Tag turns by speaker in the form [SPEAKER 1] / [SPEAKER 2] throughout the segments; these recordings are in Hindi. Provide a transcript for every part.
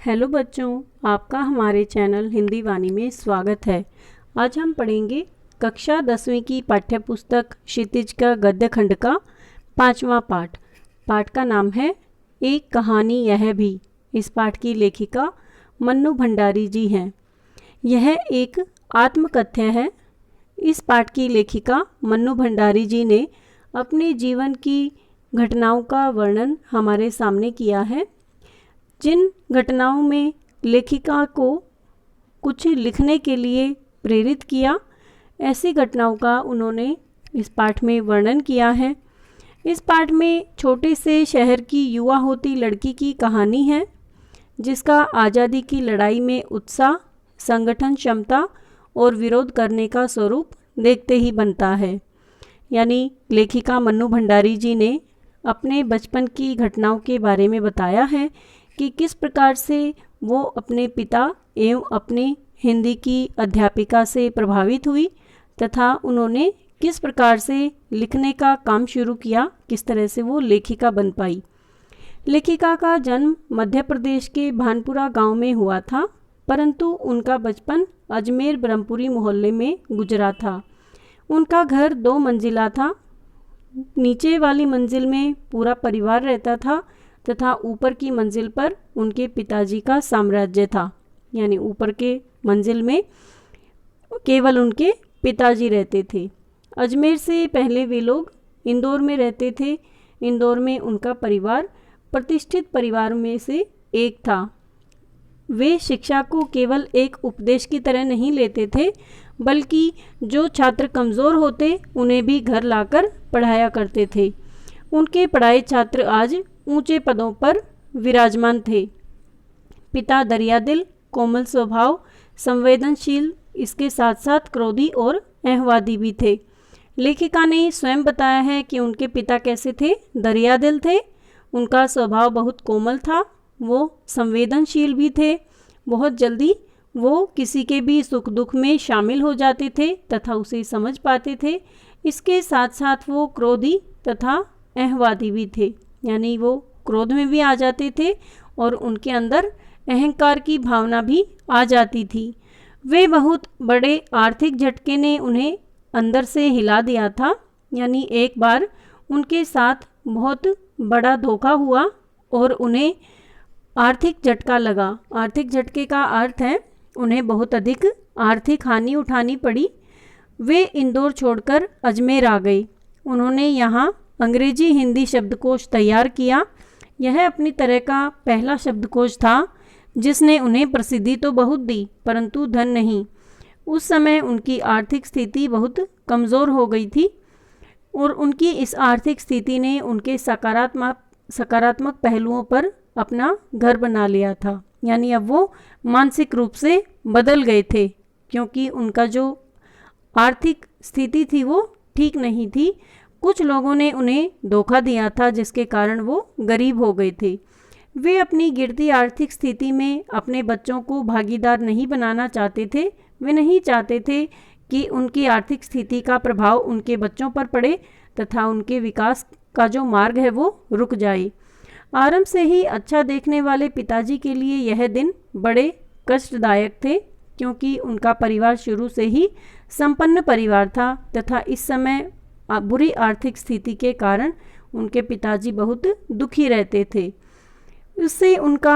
[SPEAKER 1] हेलो बच्चों, आपका हमारे चैनल हिंदी वाणी में स्वागत है। आज हम पढ़ेंगे कक्षा 10वीं की पाठ्य पुस्तक क्षितिज का गद्य खंड का 5वां पाठ। पाठ का नाम है एक कहानी यह भी। इस पाठ की लेखिका मन्नू भंडारी जी हैं। यह एक आत्मकथ्य है। इस पाठ की लेखिका मन्नू भंडारी जी ने अपने जीवन की घटनाओं का वर्णन हमारे सामने किया है। जिन घटनाओं में लेखिका को कुछ लिखने के लिए प्रेरित किया, ऐसी घटनाओं का उन्होंने इस पाठ में वर्णन किया है। इस पाठ में छोटे से शहर की युवा होती लड़की की कहानी है, जिसका आज़ादी की लड़ाई में उत्साह, संगठन क्षमता और विरोध करने का स्वरूप देखते ही बनता है। यानी लेखिका मन्नू भंडारी जी ने अपने बचपन की घटनाओं के बारे में बताया है कि किस प्रकार से वो अपने पिता एवं अपने हिंदी की अध्यापिका से प्रभावित हुई तथा उन्होंने किस प्रकार से लिखने का काम शुरू किया, किस तरह से वो लेखिका बन पाई। लेखिका का जन्म मध्य प्रदेश के भानपुरा गांव में हुआ था, परंतु उनका बचपन अजमेर ब्रह्मपुरी मोहल्ले में गुजरा था। उनका घर 2 मंजिला था। नीचे वाली मंजिल में पूरा परिवार रहता था तथा ऊपर की मंजिल पर उनके पिताजी का साम्राज्य था। यानी ऊपर के मंजिल में केवल उनके पिताजी रहते थे। अजमेर से पहले वे लोग इंदौर में रहते थे। इंदौर में उनका परिवार प्रतिष्ठित परिवार में से एक था। वे शिक्षा को केवल एक उपदेश की तरह नहीं लेते थे, बल्कि जो छात्र कमज़ोर होते उन्हें भी घर लाकर पढ़ाया करते थे। उनके पढ़ाए छात्र आज ऊंचे पदों पर विराजमान थे। पिता दरियादिल, कोमल स्वभाव, संवेदनशील, इसके साथ साथ क्रोधी और अहंवादी भी थे। लेखिका ने स्वयं बताया है कि उनके पिता कैसे थे। दरियादिल थे, उनका स्वभाव बहुत कोमल था, वो संवेदनशील भी थे। बहुत जल्दी वो किसी के भी सुख दुख में शामिल हो जाते थे तथा उसे समझ पाते थे। इसके साथ साथ वो क्रोधी तथा अहंवादी भी थे। यानी वो क्रोध में भी आ जाते थे और उनके अंदर अहंकार की भावना भी आ जाती थी। वे बहुत बड़े आर्थिक झटके ने उन्हें अंदर से हिला दिया था। यानी एक बार उनके साथ बहुत बड़ा धोखा हुआ और उन्हें आर्थिक झटका लगा। आर्थिक झटके का अर्थ है उन्हें बहुत अधिक आर्थिक हानि उठानी पड़ी। वे इंदौर छोड़कर अजमेर आ गए। उन्होंने यहाँ अंग्रेजी हिंदी शब्दकोश तैयार किया। यह अपनी तरह का पहला शब्दकोश था जिसने उन्हें प्रसिद्धि तो बहुत दी, परंतु धन नहीं। उस समय उनकी आर्थिक स्थिति बहुत कमज़ोर हो गई थी और उनकी इस आर्थिक स्थिति ने उनके सकारात्मक पहलुओं पर अपना घर बना लिया था। यानी अब वो मानसिक रूप से बदल गए थे, क्योंकि उनका जो आर्थिक स्थिति थी वो ठीक नहीं थी। कुछ लोगों ने उन्हें धोखा दिया था, जिसके कारण वो गरीब हो गए थे। वे अपनी गिरती आर्थिक स्थिति में अपने बच्चों को भागीदार नहीं बनाना चाहते थे। वे नहीं चाहते थे कि उनकी आर्थिक स्थिति का प्रभाव उनके बच्चों पर पड़े तथा उनके विकास का जो मार्ग है वो रुक जाए। आरंभ से ही अच्छा देखने वाले पिताजी के लिए यह दिन बड़े कष्टदायक थे, क्योंकि उनका परिवार शुरू से ही संपन्न परिवार था तथा इस समय बुरी आर्थिक स्थिति के कारण उनके पिताजी बहुत दुखी रहते थे। उससे उनका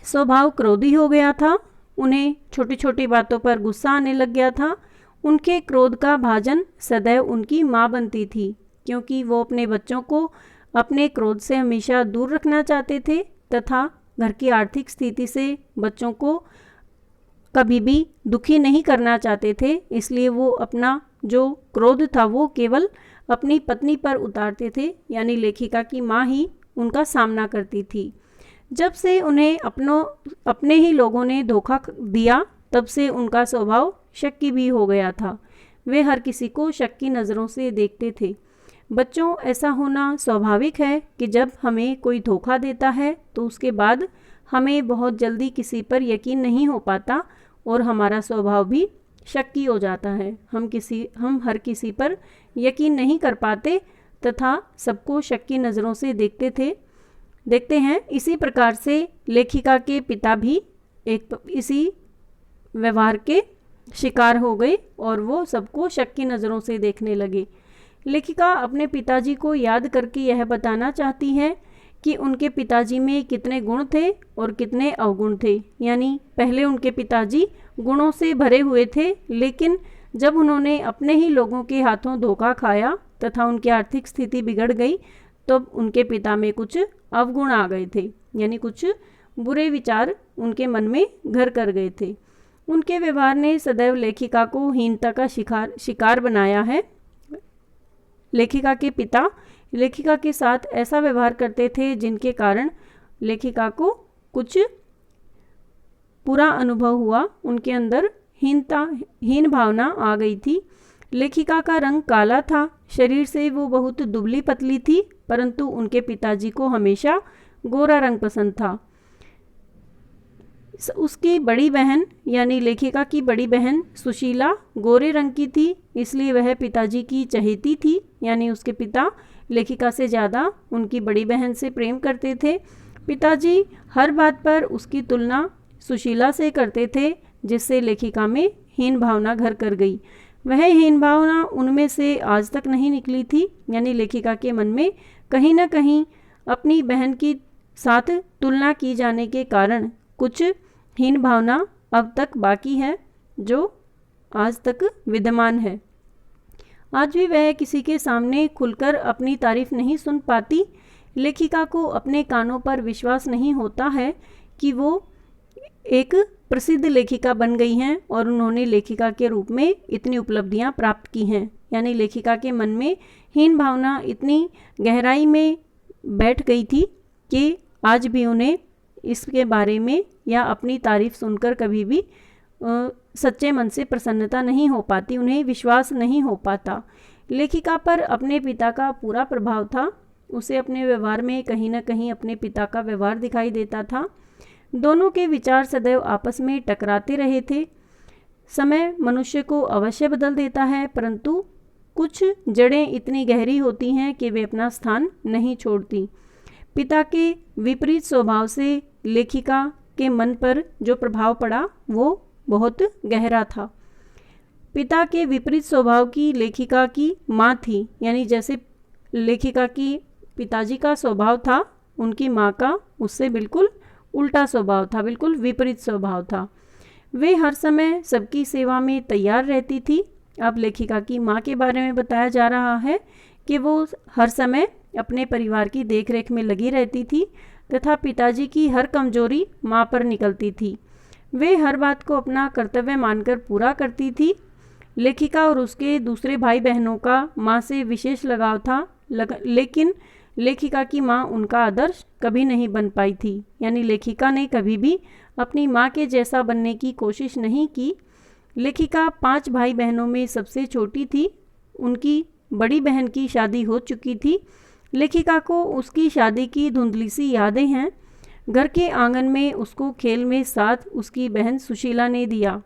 [SPEAKER 1] स्वभाव क्रोधी हो गया था। उन्हें छोटी छोटी बातों पर गुस्सा आने लग गया था। उनके क्रोध का भाजन सदैव उनकी माँ बनती थी, क्योंकि वो अपने बच्चों को अपने क्रोध से हमेशा दूर रखना चाहते थे तथा घर की आर्थिक स्थिति से बच्चों को कभी भी दुखी नहीं करना चाहते थे। इसलिए वो अपना जो क्रोध था वो केवल अपनी पत्नी पर उतारते थे। यानी लेखिका की माँ ही उनका सामना करती थी। जब से उन्हें अपने ही लोगों ने धोखा दिया, तब से उनका स्वभाव शक्की भी हो गया था। वे हर किसी को शक की नज़रों से देखते थे। बच्चों, ऐसा होना स्वाभाविक है कि जब हमें कोई धोखा देता है तो उसके बाद हमें बहुत जल्दी किसी पर यकीन नहीं हो पाता और हमारा स्वभाव भी शक्की हो जाता है। हम हर किसी पर यकीन नहीं कर पाते तथा सबको शक की नज़रों से देखते थे। देखते हैं इसी प्रकार से लेखिका के पिता भी एक इसी व्यवहार के शिकार हो गए और वो सबको शक की नज़रों से देखने लगे। लेखिका अपने पिताजी को याद करके यह बताना चाहती है कि उनके पिताजी में कितने गुण थे और कितने अवगुण थे। यानी पहले उनके पिताजी गुणों से भरे हुए थे, लेकिन जब उन्होंने अपने ही लोगों के हाथों धोखा खाया तथा उनकी आर्थिक स्थिति बिगड़ गई, तो उनके पिता में कुछ अवगुण आ गए थे, यानी कुछ बुरे विचार उनके मन में घर कर गए थे। उनके व्यवहार ने सदैव लेखिका को हीनता का शिकार बनाया है। लेखिका के पिता लेखिका के साथ ऐसा व्यवहार करते थे जिनके कारण लेखिका को कुछ बुरा अनुभव हुआ, उनके अंदर हीन भावना आ गई थी। लेखिका का रंग काला था, शरीर से वो बहुत दुबली पतली थी, परंतु उनके पिताजी को हमेशा गोरा रंग पसंद था। उसकी बड़ी बहन यानी लेखिका की बड़ी बहन सुशीला गोरे रंग की थी, इसलिए वह पिताजी की चहेती थी। यानी उसके पिता लेखिका से ज़्यादा उनकी बड़ी बहन से प्रेम करते थे। पिताजी हर बात पर उसकी तुलना सुशीला से करते थे, जिससे लेखिका में हीन भावना घर कर गई। वह हीन भावना उनमें से आज तक नहीं निकली थी। यानी लेखिका के मन में कहीं ना कहीं अपनी बहन की साथ तुलना की जाने के कारण कुछ हीन भावना अब तक बाकी है, जो आज तक विद्यमान है। आज भी वह किसी के सामने खुलकर अपनी तारीफ नहीं सुन पाती। लेखिका को अपने कानों पर विश्वास नहीं होता है कि वो एक प्रसिद्ध लेखिका बन गई हैं और उन्होंने लेखिका के रूप में इतनी उपलब्धियां प्राप्त की हैं। यानी लेखिका के मन में हीन भावना इतनी गहराई में बैठ गई थी कि आज भी उन्हें इसके बारे में या अपनी तारीफ सुनकर कभी भी सच्चे मन से प्रसन्नता नहीं हो पाती, उन्हें विश्वास नहीं हो पाता। लेखिका पर अपने पिता का पूरा प्रभाव था। उसे अपने व्यवहार में कहीं ना कहीं अपने पिता का व्यवहार दिखाई देता था। दोनों के विचार सदैव आपस में टकराते रहे थे। समय मनुष्य को अवश्य बदल देता है, परंतु कुछ जड़ें इतनी गहरी होती हैं कि वे अपना स्थान नहीं छोड़ती। पिता के विपरीत स्वभाव से लेखिका के मन पर जो प्रभाव पड़ा वो बहुत गहरा था। पिता के विपरीत स्वभाव की लेखिका की माँ थी। यानी जैसे लेखिका की पिताजी का स्वभाव था, उनकी माँ का उससे बिल्कुल उल्टा स्वभाव था, बिल्कुल विपरीत स्वभाव था। वे हर समय सबकी सेवा में तैयार रहती थी। अब लेखिका की माँ के बारे में बताया जा रहा है कि वो हर समय अपने परिवार की देखरेख में लगी रहती थी तथा पिताजी की हर कमजोरी माँ पर निकलती थी। वे हर बात को अपना कर्तव्य मानकर पूरा करती थी। लेखिका और उसके दूसरे भाई बहनों का माँ से विशेष लगाव था, लेकिन लेखिका की माँ उनका आदर्श कभी नहीं बन पाई थी। यानी लेखिका ने कभी भी अपनी माँ के जैसा बनने की कोशिश नहीं की। लेखिका 5 भाई बहनों में सबसे छोटी थी। उनकी बड़ी बहन की शादी हो चुकी थी। लेखिका को उसकी शादी की धुंधली सी यादें हैं। घर के आंगन में उसको खेल में साथ उसकी बहन सुशीला ने दिया।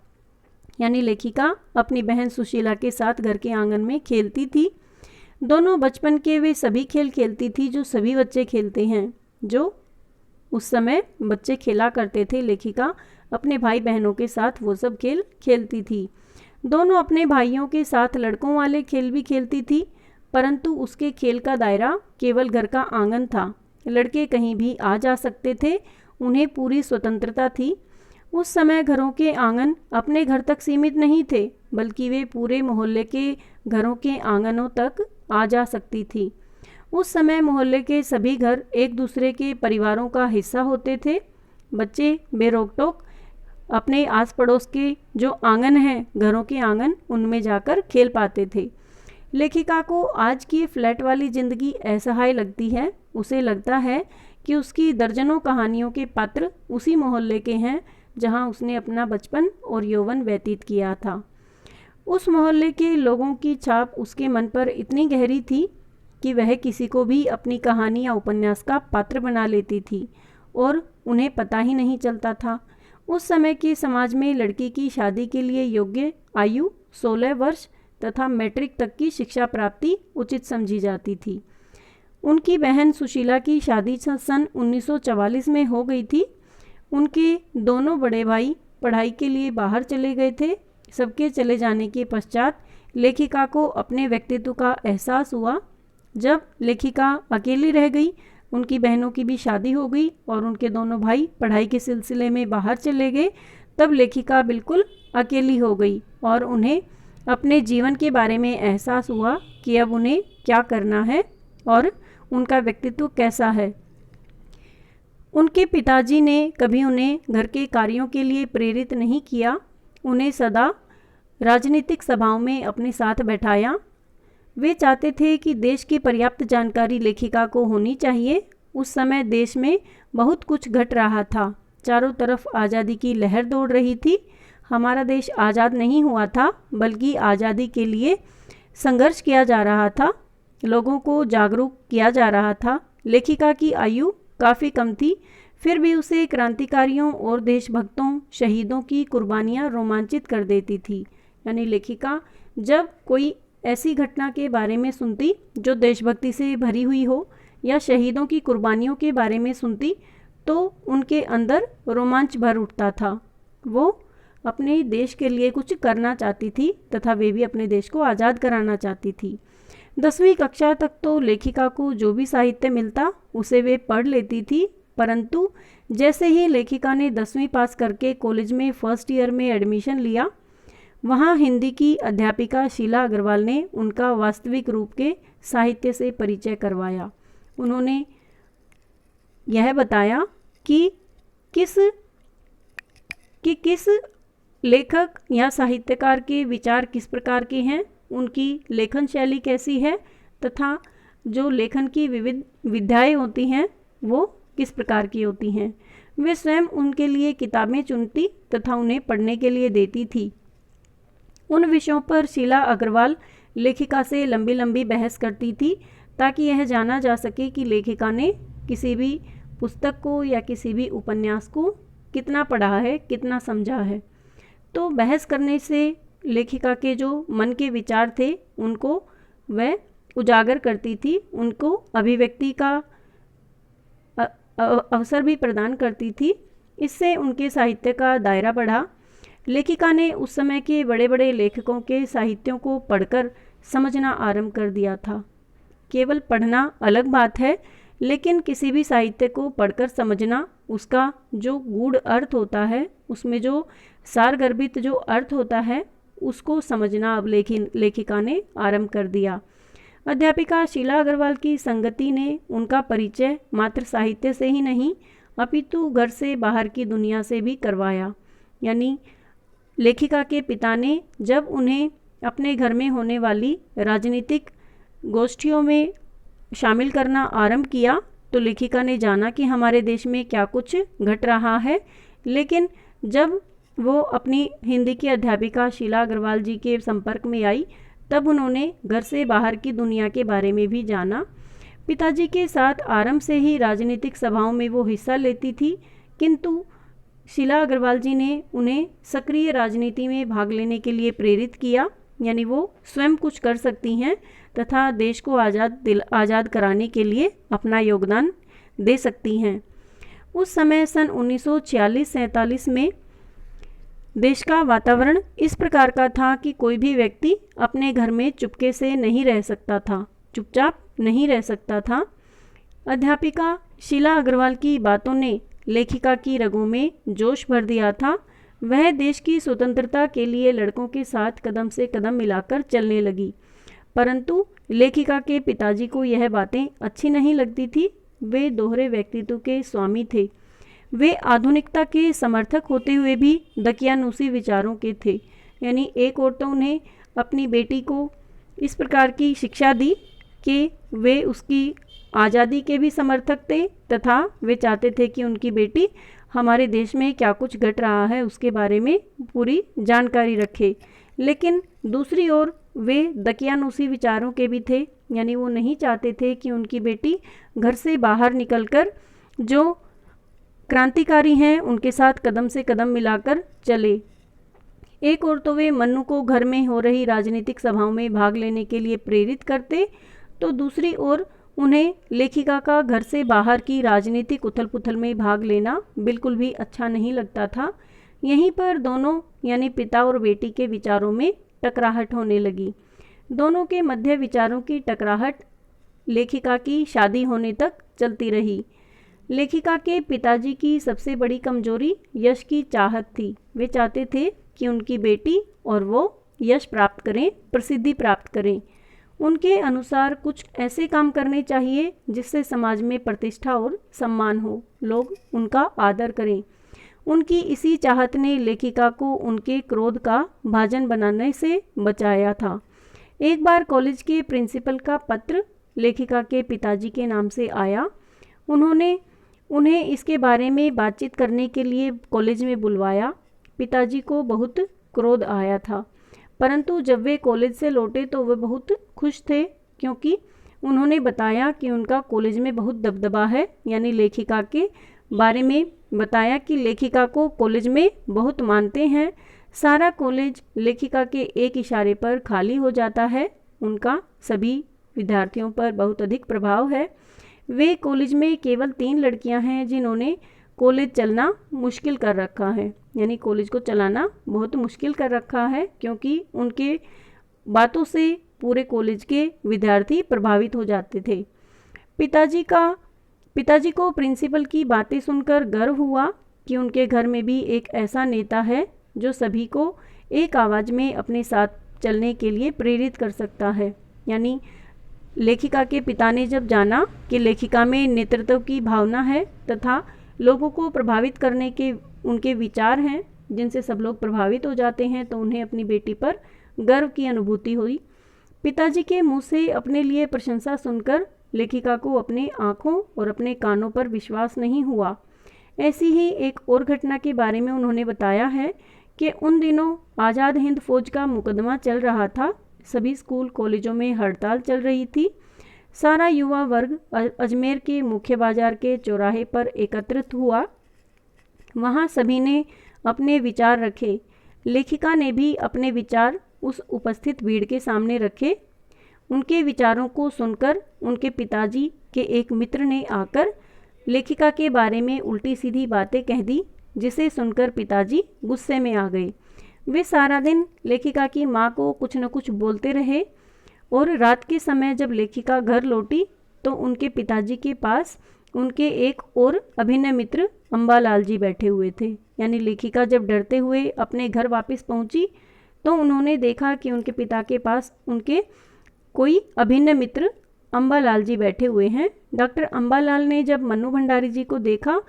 [SPEAKER 1] यानी लेखिका अपनी बहन सुशीला के साथ घर के आंगन में खेलती थी। दोनों बचपन के वे सभी खेल खेलती थी जो सभी बच्चे खेलते हैं, जो उस समय बच्चे खेला करते थे। लेखिका अपने भाई बहनों के साथ वो सब खेल खेलती थी। दोनों अपने भाइयों के साथ लड़कों वाले खेल भी खेलती थी, परंतु उसके खेल का दायरा केवल घर का आंगन था। लड़के कहीं भी आ जा सकते थे, उन्हें पूरी स्वतंत्रता थी। उस समय घरों के आंगन अपने घर तक सीमित नहीं थे, बल्कि वे पूरे मोहल्ले के घरों के आंगनों तक आ जा सकती थी। उस समय मोहल्ले के सभी घर एक दूसरे के परिवारों का हिस्सा होते थे। बच्चे बेरोक टोक अपने आस पड़ोस के जो आंगन हैं, घरों के आंगन, उनमें जाकर खेल पाते थे। लेखिका को आज की फ्लैट वाली ज़िंदगी असहाय लगती है। उसे लगता है कि उसकी दर्जनों कहानियों के पात्र उसी मोहल्ले के हैं जहां उसने अपना बचपन और यौवन व्यतीत किया था। उस मोहल्ले के लोगों की छाप उसके मन पर इतनी गहरी थी कि वह किसी को भी अपनी कहानी या उपन्यास का पात्र बना लेती थी और उन्हें पता ही नहीं चलता था। उस समय के समाज में लड़की की शादी के लिए योग्य आयु 16 वर्ष तथा मैट्रिक तक की शिक्षा प्राप्ति उचित समझी जाती थी। उनकी बहन सुशीला की शादी सन 1944 में हो गई थी। उनके दोनों बड़े भाई पढ़ाई के लिए बाहर चले गए थे। सबके चले जाने के पश्चात लेखिका को अपने व्यक्तित्व का एहसास हुआ। जब लेखिका अकेली रह गई, उनकी बहनों की भी शादी हो गई और उनके दोनों भाई पढ़ाई के सिलसिले में बाहर चले गए, तब लेखिका बिल्कुल अकेली हो गई और उन्हें अपने जीवन के बारे में एहसास हुआ कि अब उन्हें क्या करना है और उनका व्यक्तित्व कैसा है। उनके पिताजी ने कभी उन्हें घर के कार्यों के लिए प्रेरित नहीं किया, उन्हें सदा राजनीतिक सभाओं में अपने साथ बैठाया। वे चाहते थे कि देश की पर्याप्त जानकारी लेखिका को होनी चाहिए। उस समय देश में बहुत कुछ घट रहा था, चारों तरफ आज़ादी की लहर दौड़ रही थी। हमारा देश आज़ाद नहीं हुआ था, बल्कि आज़ादी के लिए संघर्ष किया जा रहा था, लोगों को जागरूक किया जा रहा था। लेखिका की आयु काफ़ी कम थी, फिर भी उसे क्रांतिकारियों और देशभक्तों, शहीदों की कुर्बानियाँ रोमांचित कर देती थी। यानी लेखिका जब कोई ऐसी घटना के बारे में सुनती जो देशभक्ति से भरी हुई हो या शहीदों की कुर्बानियों के बारे में सुनती, तो उनके अंदर रोमांच भर उठता था। वो अपने देश के लिए कुछ करना चाहती थी तथा वे भी अपने देश को आज़ाद कराना चाहती थी। 10वीं कक्षा तक तो लेखिका को जो भी साहित्य मिलता उसे वे पढ़ लेती थी, परंतु जैसे ही लेखिका ने 10वीं पास करके कॉलेज में फर्स्ट ईयर में एडमिशन लिया, वहाँ हिंदी की अध्यापिका शीला अग्रवाल ने उनका वास्तविक रूप के साहित्य से परिचय करवाया। उन्होंने यह बताया कि किस लेखक या साहित्यकार के विचार किस प्रकार के हैं, उनकी लेखन शैली कैसी है तथा जो लेखन की विविध विधाएं होती हैं वो किस प्रकार की होती हैं। वे स्वयं उनके लिए किताबें चुनती तथा उन्हें पढ़ने के लिए देती थी। उन विषयों पर शीला अग्रवाल लेखिका से लंबी लंबी बहस करती थी ताकि यह जाना जा सके कि लेखिका ने किसी भी पुस्तक को या किसी भी उपन्यास को कितना पढ़ा है, कितना समझा है। तो बहस करने से लेखिका के जो मन के विचार थे उनको वह उजागर करती थी, उनको अभिव्यक्ति का अवसर भी प्रदान करती थी। इससे उनके साहित्य का दायरा बढ़ा। लेखिका ने उस समय के बड़े बड़े लेखकों के साहित्यों को पढ़कर समझना आरंभ कर दिया था। केवल पढ़ना अलग बात है, लेकिन किसी भी साहित्य को पढ़कर समझना, उसका जो गूढ़ अर्थ होता है, उसमें जो सारगर्भित जो अर्थ होता है, उसको समझना अब लेखिका ने आरंभ कर दिया। अध्यापिका शीला अग्रवाल की संगति ने उनका परिचय मात्र साहित्य से ही नहीं अपितु घर से बाहर की दुनिया से भी करवाया। यानी लेखिका के पिता ने जब उन्हें अपने घर में होने वाली राजनीतिक गोष्ठियों में शामिल करना आरंभ किया, तो लेखिका ने जाना कि हमारे देश में क्या कुछ घट रहा है। लेकिन जब वो अपनी हिंदी की अध्यापिका शीला अग्रवाल जी के संपर्क में आई, तब उन्होंने घर से बाहर की दुनिया के बारे में भी जाना। पिताजी के साथ आरंभ से ही राजनीतिक सभाओं में वो हिस्सा लेती थी, किंतु शीला अग्रवाल जी ने उन्हें सक्रिय राजनीति में भाग लेने के लिए प्रेरित किया। यानी वो स्वयं कुछ कर सकती हैं तथा देश को आज़ाद कराने के लिए अपना योगदान दे सकती हैं। उस समय सन 1946-47 में देश का वातावरण इस प्रकार का था कि कोई भी व्यक्ति अपने घर में चुपके से नहीं रह सकता था, चुपचाप नहीं रह सकता था। अध्यापिका शीला अग्रवाल की बातों ने लेखिका की रगों में जोश भर दिया था। वह देश की स्वतंत्रता के लिए लड़कों के साथ कदम से कदम मिलाकर चलने लगी, परंतु लेखिका के पिताजी को यह बातें अच्छी नहीं लगती थी। वे दोहरे व्यक्तित्व के स्वामी थे। वे आधुनिकता के समर्थक होते हुए भी दकियानूसी विचारों के थे। यानी एक ओर तो उन्हें अपनी बेटी को इस प्रकार की शिक्षा दी कि वे उसकी आज़ादी के भी समर्थक थे तथा वे चाहते थे कि उनकी बेटी हमारे देश में क्या कुछ घट रहा है उसके बारे में पूरी जानकारी रखे। लेकिन दूसरी ओर वे दकियानूसी विचारों के भी थे। यानी वो नहीं चाहते थे कि उनकी बेटी घर से बाहर निकलकर जो क्रांतिकारी हैं उनके साथ कदम से कदम मिलाकर चले। एक ओर तो वे मन्नू को घर में हो रही राजनीतिक सभाओं में भाग लेने के लिए प्रेरित करते, तो दूसरी ओर उन्हें लेखिका का घर से बाहर की राजनीतिक उथल पुथल में भाग लेना बिल्कुल भी अच्छा नहीं लगता था। यहीं पर दोनों यानी पिता और बेटी के विचारों में टकराहट होने लगी। दोनों के मध्य विचारों की टकराहट लेखिका की शादी होने तक चलती रही। लेखिका के पिताजी की सबसे बड़ी कमजोरी यश की चाहत थी। वे चाहते थे कि उनकी बेटी और वो यश प्राप्त करें, प्रसिद्धि प्राप्त करें। उनके अनुसार कुछ ऐसे काम करने चाहिए जिससे समाज में प्रतिष्ठा और सम्मान हो, लोग उनका आदर करें। उनकी इसी चाहत ने लेखिका को उनके क्रोध का भाजन बनाने से बचाया था। एक बार कॉलेज के प्रिंसिपल का पत्र लेखिका के पिताजी के नाम से आया। उन्होंने उन्हें इसके बारे में बातचीत करने के लिए कॉलेज में बुलवाया। पिताजी को बहुत क्रोध आया था, परंतु जब वे कॉलेज से लौटे तो वे बहुत खुश थे, क्योंकि उन्होंने बताया कि उनका कॉलेज में बहुत दबदबा है, यानी लेखिका के बारे में बताया कि लेखिका को कॉलेज में बहुत मानते हैं। सारा कॉलेज लेखिका के एक इशारे पर खाली हो जाता है। उनका सभी विद्यार्थियों पर बहुत अधिक प्रभाव है। वे कॉलेज में केवल 3 लड़कियां हैं जिन्होंने कॉलेज चलना मुश्किल कर रखा है, यानी कॉलेज को चलाना बहुत मुश्किल कर रखा है, क्योंकि उनके बातों से पूरे कॉलेज के विद्यार्थी प्रभावित हो जाते थे। पिताजी को प्रिंसिपल की बातें सुनकर गर्व हुआ कि उनके घर में भी एक ऐसा नेता है जो सभी को एक आवाज़ में अपने साथ चलने के लिए प्रेरित कर सकता है। यानी लेखिका के पिता ने जब जाना कि लेखिका में नेतृत्व की भावना है तथा लोगों को प्रभावित करने के उनके विचार हैं जिनसे सब लोग प्रभावित हो जाते हैं, तो उन्हें अपनी बेटी पर गर्व की अनुभूति हुई। पिताजी के मुंह से अपने लिए प्रशंसा सुनकर लेखिका को अपने आँखों और अपने कानों पर विश्वास नहीं हुआ। ऐसी ही एक और घटना के बारे में उन्होंने बताया है कि उन दिनों आज़ाद हिंद फौज का मुकदमा चल रहा था। सभी स्कूल कॉलेजों में हड़ताल चल रही थी। सारा युवा वर्ग अजमेर के मुख्य बाजार के चौराहे पर एकत्रित हुआ। वहाँ सभी ने अपने विचार रखे। लेखिका ने भी अपने विचार उस उपस्थित भीड़ के सामने रखे। उनके विचारों को सुनकर उनके पिताजी के एक मित्र ने आकर लेखिका के बारे में उल्टी सीधी बातें कह दी, जिसे सुनकर पिताजी गुस्से में आ गए। वे सारा दिन लेखिका की माँ को कुछ न कुछ बोलते रहे और रात के समय जब लेखिका घर लौटी तो उनके पिताजी के पास उनके एक और अभिनय मित्र अम्बालाल जी बैठे हुए थे। यानी लेखिका जब डरते हुए अपने घर वापस पहुंची तो उन्होंने देखा कि उनके पिता के पास उनके कोई अभिनय मित्र अम्बालाल जी बैठे हुए हैं। डॉक्टर अम्बालाल ने जब मन्नू भंडारी जी को देखा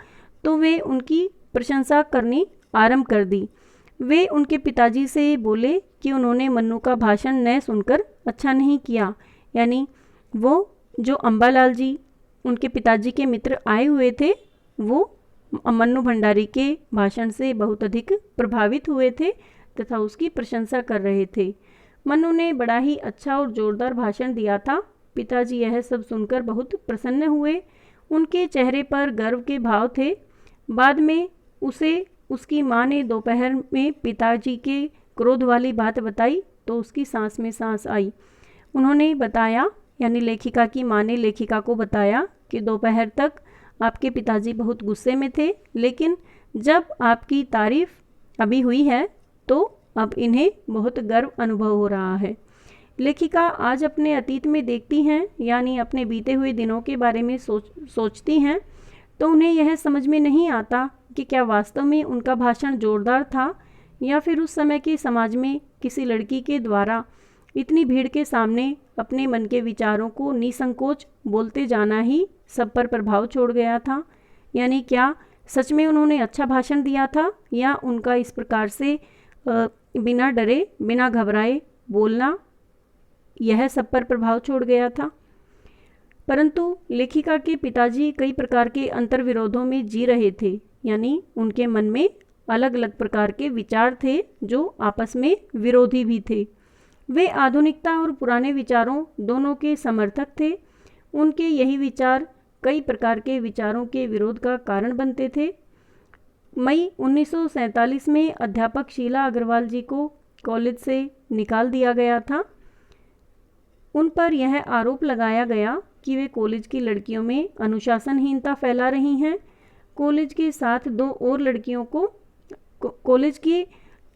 [SPEAKER 1] तो वे उनकी प्रशंसा करनी आरंभ कर दी। वे उनके पिताजी से बोले कि उन्होंने मन्नू का भाषण न सुनकर अच्छा नहीं किया। यानी वो जो अम्बालाल जी उनके पिताजी के मित्र आए हुए थे वो मन्नू भंडारी के भाषण से बहुत अधिक प्रभावित हुए थे तथा उसकी प्रशंसा कर रहे थे। मन्नू ने बड़ा ही अच्छा और जोरदार भाषण दिया था। पिताजी यह सब सुनकर बहुत प्रसन्न हुए। उनके चेहरे पर गर्व के भाव थे। बाद में उसकी माँ ने दोपहर में पिताजी के क्रोध वाली बात बताई तो उसकी सांस में सांस आई। उन्होंने बताया, यानी लेखिका की माँ ने लेखिका को बताया कि दोपहर तक आपके पिताजी बहुत गुस्से में थे, लेकिन जब आपकी तारीफ अभी हुई है तो अब इन्हें बहुत गर्व अनुभव हो रहा है। लेखिका आज अपने अतीत में देखती हैं, यानी अपने बीते हुए दिनों के बारे में सोचती हैं, तो उन्हें यह समझ में नहीं आता कि क्या वास्तव में उनका भाषण जोरदार था या फिर उस समय के समाज में किसी लड़की के द्वारा इतनी भीड़ के सामने अपने मन के विचारों को निसंकोच बोलते जाना ही सब पर प्रभाव छोड़ गया था। यानी क्या सच में उन्होंने अच्छा भाषण दिया था या उनका इस प्रकार से बिना डरे बिना घबराए बोलना यह सब पर प्रभाव छोड़ गया था। परंतु लेखिका के पिताजी कई प्रकार के अंतर्विरोधों में जी रहे थे। यानी उनके मन में अलग अलग प्रकार के विचार थे जो आपस में विरोधी भी थे। वे आधुनिकता और पुराने विचारों दोनों के समर्थक थे। उनके यही विचार कई प्रकार के विचारों के विरोध का कारण बनते थे। मई 1947 में अध्यापक शीला अग्रवाल जी को कॉलेज से निकाल दिया गया था। उन पर यह आरोप लगाया गया कि वे कॉलेज की लड़कियों में अनुशासनहीनता फैला रही हैं। कॉलेज के साथ कॉलेज की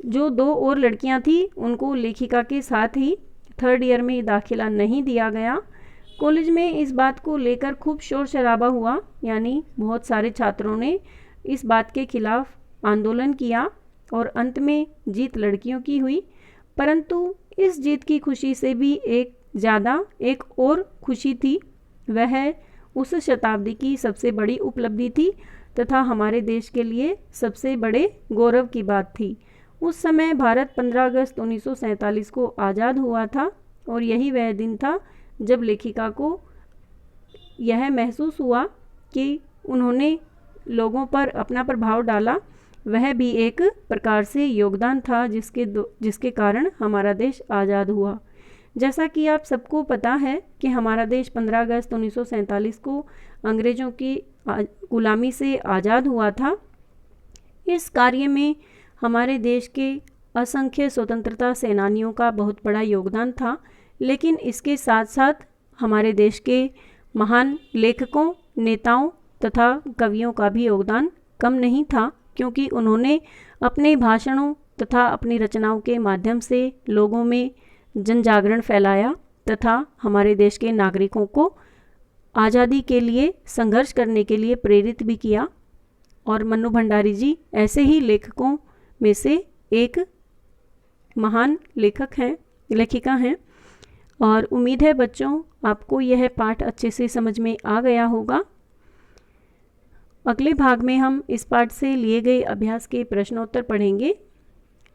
[SPEAKER 1] जो 2 और लड़कियां थी उनको लेखिका के साथ ही 3rd ईयर में दाखिला नहीं दिया गया। कॉलेज में इस बात को लेकर खूब शोर शराबा हुआ, यानी बहुत सारे छात्रों ने इस बात के खिलाफ आंदोलन किया और अंत में जीत लड़कियों की हुई। परंतु इस जीत की खुशी से भी एक और खुशी थी। वह उस शताब्दी की सबसे बड़ी उपलब्धि थी तथा हमारे देश के लिए सबसे बड़े गौरव की बात थी। उस समय भारत 15 अगस्त 1947 को आज़ाद हुआ था और यही वह दिन था जब लेखिका को यह महसूस हुआ कि उन्होंने लोगों पर अपना प्रभाव डाला। वह भी एक प्रकार से योगदान था जिसके कारण हमारा देश आज़ाद हुआ। जैसा कि आप सबको पता है कि हमारा देश 15 अगस्त 1947 को अंग्रेज़ों की गुलामी से आज़ाद हुआ था। इस कार्य में हमारे देश के असंख्य स्वतंत्रता सेनानियों का बहुत बड़ा योगदान था, लेकिन इसके साथ साथ हमारे देश के महान लेखकों, नेताओं तथा कवियों का भी योगदान कम नहीं था, क्योंकि उन्होंने अपने भाषणों तथा अपनी रचनाओं के माध्यम से लोगों में जन जागरण फैलाया तथा हमारे देश के नागरिकों को आज़ादी के लिए संघर्ष करने के लिए प्रेरित भी किया। और मन्नू भंडारी जी ऐसे ही लेखकों में से एक महान लेखिका हैं। और उम्मीद है बच्चों आपको यह पाठ अच्छे से समझ में आ गया होगा। अगले भाग में हम इस पाठ से लिए गए अभ्यास के प्रश्नोत्तर पढ़ेंगे।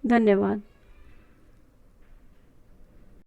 [SPEAKER 1] धन्यवाद।